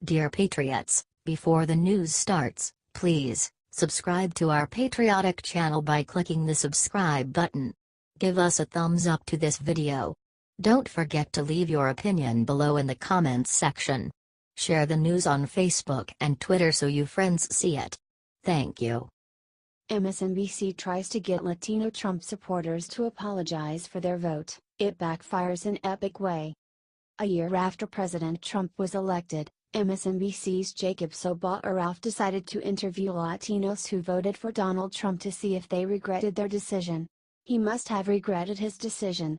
Dear Patriots, before the news starts, please subscribe to our patriotic channel by clicking the subscribe button. Give us a thumbs up to this video. Don't forget to leave your opinion below in the comments section. Share the news on Facebook and Twitter so your friends see it. Thank you. MSNBC tries to get Latino Trump supporters to apologize for their vote. It backfires in epic way. A year after President Trump was elected, MSNBC's Jacob Soboroff decided to interview Latinos who voted for Donald Trump to see if they regretted their decision. He must have regretted his decision.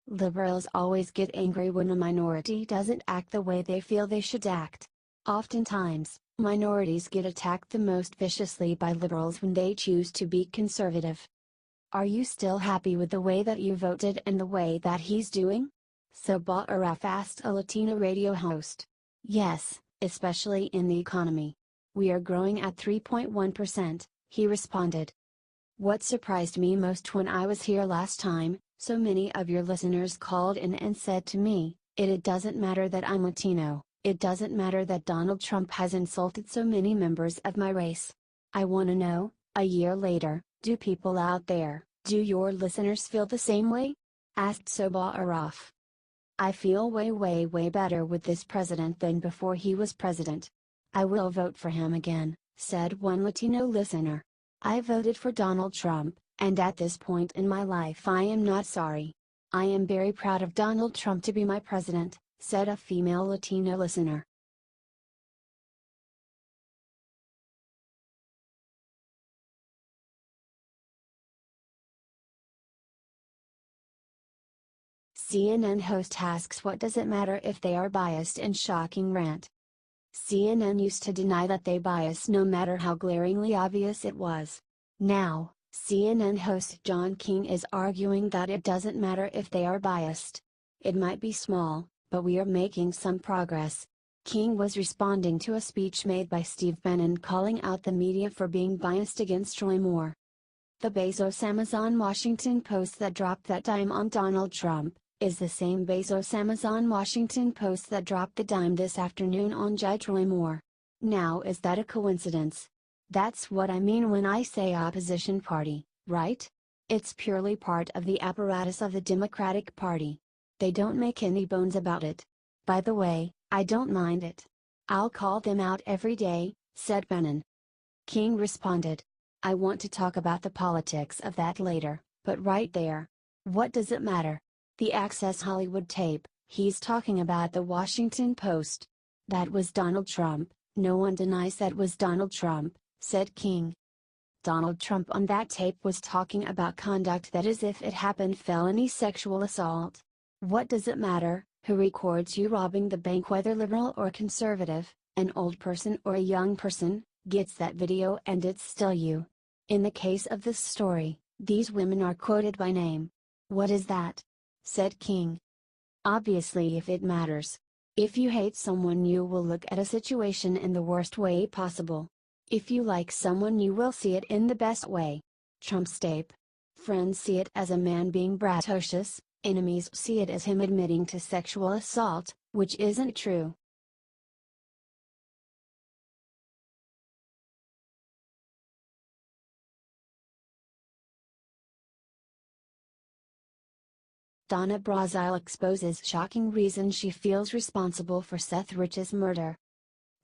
Liberals always get angry when a minority doesn't act the way they feel they should act. Oftentimes, minorities get attacked the most viciously by liberals when they choose to be conservative. Are you still happy with the way that you voted and the way that he's doing? Soboroff asked a Latino radio host. Yes, especially in the economy. We are growing at 3.1%, he responded. What surprised me most when I was here last time, so many of your listeners called in and said to me, it doesn't matter that I'm Latino, it doesn't matter that Donald Trump has insulted so many members of my race. I want to know, a year later, do people out there, do your listeners feel the same way? Asked Soboroff. I feel way better with this president than before he was president. I will vote for him again, said one Latino listener. I voted for Donald Trump, and at this point in my life I am not sorry. I am very proud of Donald Trump to be my president, said a female Latino listener. CNN host asks what does it matter if they are biased in shocking rant. CNN used to deny that they bias no matter how glaringly obvious it was. Now, CNN host John King is arguing that it doesn't matter if they are biased. It might be small, but we are making some progress. King was responding to a speech made by Steve Bannon calling out the media for being biased against Roy Moore. The Bezos Amazon Washington Post that dropped that dime on Donald Trump is the same Bezos Amazon Washington Post that dropped the dime this afternoon on Judge Roy Moore. Now is that a coincidence? That's what I mean when I say opposition party, right? It's purely part of the apparatus of the Democratic Party. They don't make any bones about it. By the way, I don't mind it. I'll call them out every day, said Bannon. King responded. I want to talk about the politics of that later, but right there. What does it matter? The Access Hollywood tape, he's talking about the Washington Post. That was Donald Trump, no one denies that was Donald Trump, said King. Donald Trump on that tape was talking about conduct that as if it happened felony sexual assault. What does it matter, who records you robbing the bank whether liberal or conservative, an old person or a young person, gets that video and it's still you. In the case of this story, these women are quoted by name. What is that? Said King. Obviously if it matters. If you hate someone you will look at a situation in the worst way possible. If you like someone you will see it in the best way. Trump's tape. Friends see it as a man being braggadocious, enemies see it as him admitting to sexual assault, which isn't true. Donna Brazile exposes shocking reason she feels responsible for Seth Richs' murder.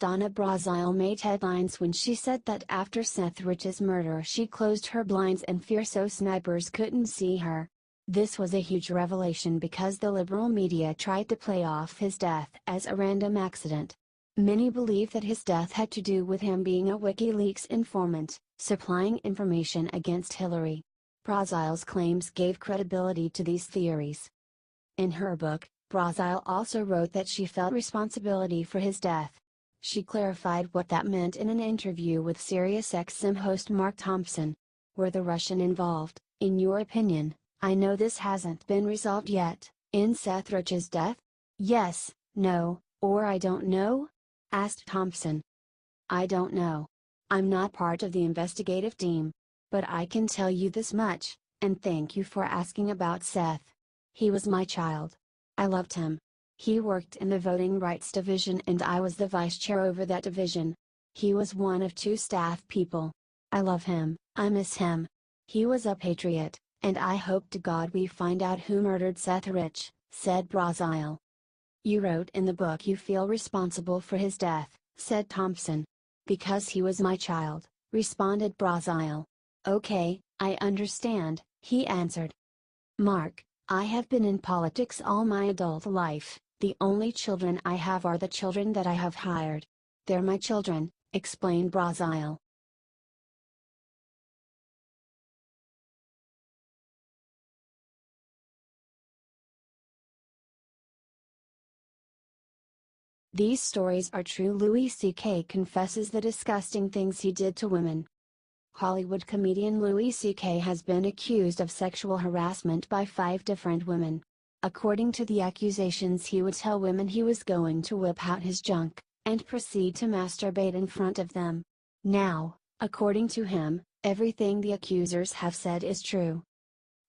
Donna Brazile made headlines when she said that after Seth Richs' murder she closed her blinds in fear so snipers couldn't see her. This was a huge revelation because the liberal media tried to play off his death as a random accident. Many believe that his death had to do with him being a WikiLeaks informant, supplying information against Hillary. Brazile's claims gave credibility to these theories. In her book, Brazile also wrote that she felt responsibility for his death. She clarified what that meant in an interview with SiriusXM host Mark Thompson. Were the Russian involved, in your opinion? I know this hasn't been resolved yet, in Seth Richs' death? Yes, no, or I don't know? Asked Thompson. I don't know. I'm not part of the investigative team. But I can tell you this much, and thank you for asking about Seth. He was my child. I loved him. He worked in the voting rights division and I was the vice chair over that division. He was one of 2 staff people. I love him, I miss him. He was a patriot, and I hope to God we find out who murdered Seth Richs, said Brazile. You wrote in the book you feel responsible for his death, said Thompson. Because he was my child, responded Brazile. Okay, I understand, he answered. Mark, I have been in politics all my adult life. The only children I have are the children that I have hired. They're my children, explained Brazile. These stories are true. Louis C.K. confesses the disgusting things he did to women. Hollywood comedian Louis C.K. has been accused of sexual harassment by 5 different women. According to the accusations, he would tell women he was going to whip out his junk, and proceed to masturbate in front of them. Now, according to him, everything the accusers have said is true.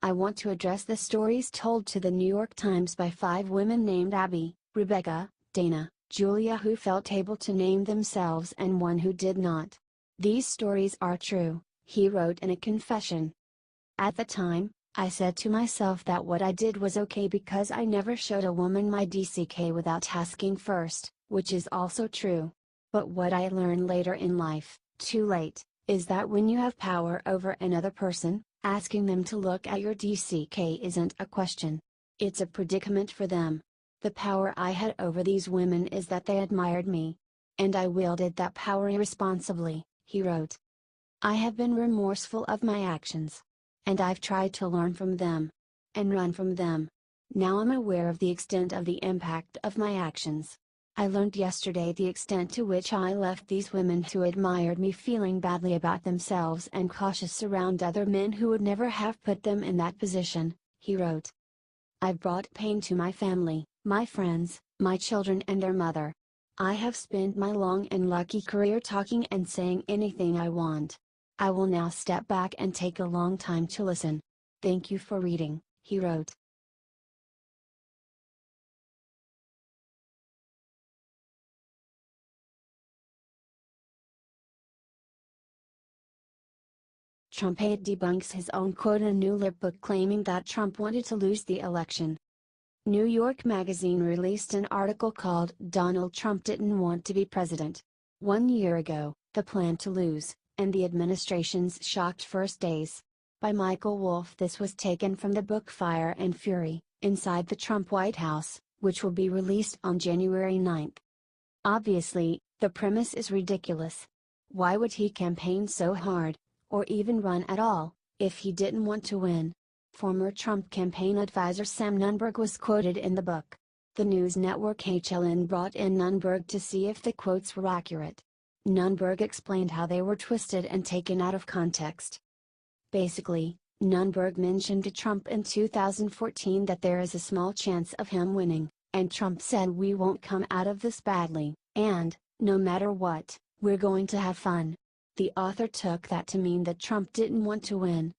I want to address the stories told to the New York Times by 5 women named Abby, Rebecca, Dana, Julia, who felt able to name themselves, and one who did not. These stories are true, he wrote in a confession. At the time, I said to myself that what I did was okay because I never showed a woman my DCK without asking first, which is also true. But what I learned later in life, too late, is that when you have power over another person, asking them to look at your DCK isn't a question. It's a predicament for them. The power I had over these women is that they admired me. And I wielded that power irresponsibly, he wrote. I have been remorseful of my actions. And I've tried to learn from them. And run from them. Now I'm aware of the extent of the impact of my actions. I learned yesterday the extent to which I left these women who admired me feeling badly about themselves and cautious around other men who would never have put them in that position, he wrote. I've brought pain to my family, my friends, my children and their mother. I have spent my long and lucky career talking and saying anything I want. I will now step back and take a long time to listen. Thank you for reading, he wrote. Trump aide debunks his own quote in a new lip book claiming that Trump wanted to lose the election. New York Magazine released an article called "Donald Trump Didn't Want to Be President." 1 year ago, the plan to lose, and the administration's shocked first days. By Michael Wolff. This was taken from the book Fire and Fury, Inside the Trump White House, which will be released on January 9. Obviously, the premise is ridiculous. Why would he campaign so hard, or even run at all, if he didn't want to win? Former Trump campaign advisor Sam Nunberg was quoted in the book. The news network HLN brought in Nunberg to see if the quotes were accurate. Nunberg explained how they were twisted and taken out of context. Basically, Nunberg mentioned to Trump in 2014 that there is a small chance of him winning, and Trump said we won't come out of this badly, and, no matter what, we're going to have fun. The author took that to mean that Trump didn't want to win.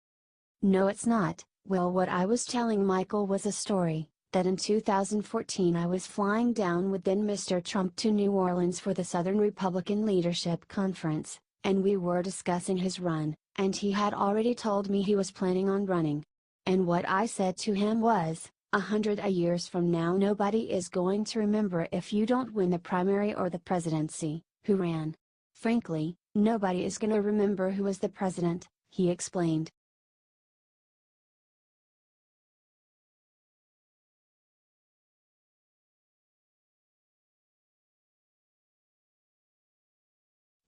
No, it's not. Well, what I was telling Michael was a story, that in 2014 I was flying down with then Mr. Trump to New Orleans for the Southern Republican Leadership Conference, and we were discussing his run, and he had already told me he was planning on running. And what I said to him was, 100 years from now nobody is going to remember if you don't win the primary or the presidency, who ran. Frankly, nobody is going to remember who was the president, he explained.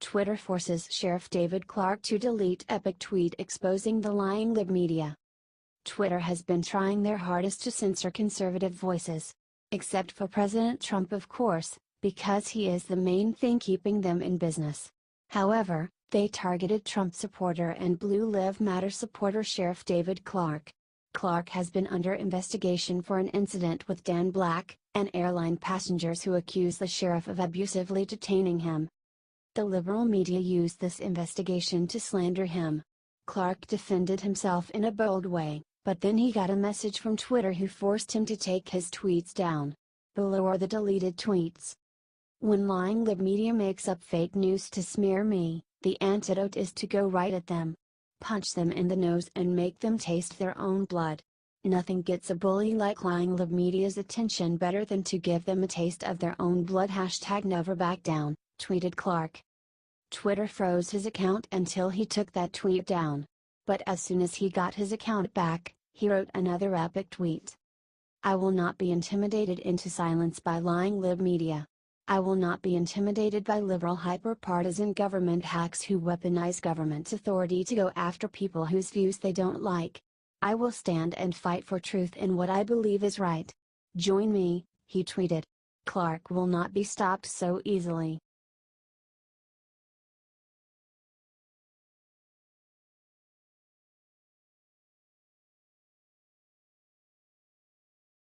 Twitter forces Sheriff David Clarke to delete epic tweet exposing the lying lib media. Twitter has been trying their hardest to censor conservative voices. Except for President Trump, of course, because he is the main thing keeping them in business. However, they targeted Trump supporter and Blue Lives Matter supporter Sheriff David Clarke. Clarke has been under investigation for an incident with Dan Black, an airline passenger who accused the sheriff of abusively detaining him. The liberal media used this investigation to slander him. Clarke defended himself in a bold way, but then he got a message from Twitter who forced him to take his tweets down. Below are the deleted tweets. When lying lib media makes up fake news to smear me, the antidote is to go right at them. Punch them in the nose and make them taste their own blood. Nothing gets a bully like lying lib media's attention better than to give them a taste of their own blood. #never back down, tweeted Clarke. Twitter froze his account until he took that tweet down. But as soon as he got his account back, he wrote another epic tweet. I will not be intimidated into silence by lying lib media. I will not be intimidated by liberal hyper-partisan government hacks who weaponize government authority to go after people whose views they don't like. I will stand and fight for truth in what I believe is right. Join me, he tweeted. Clarke will not be stopped so easily.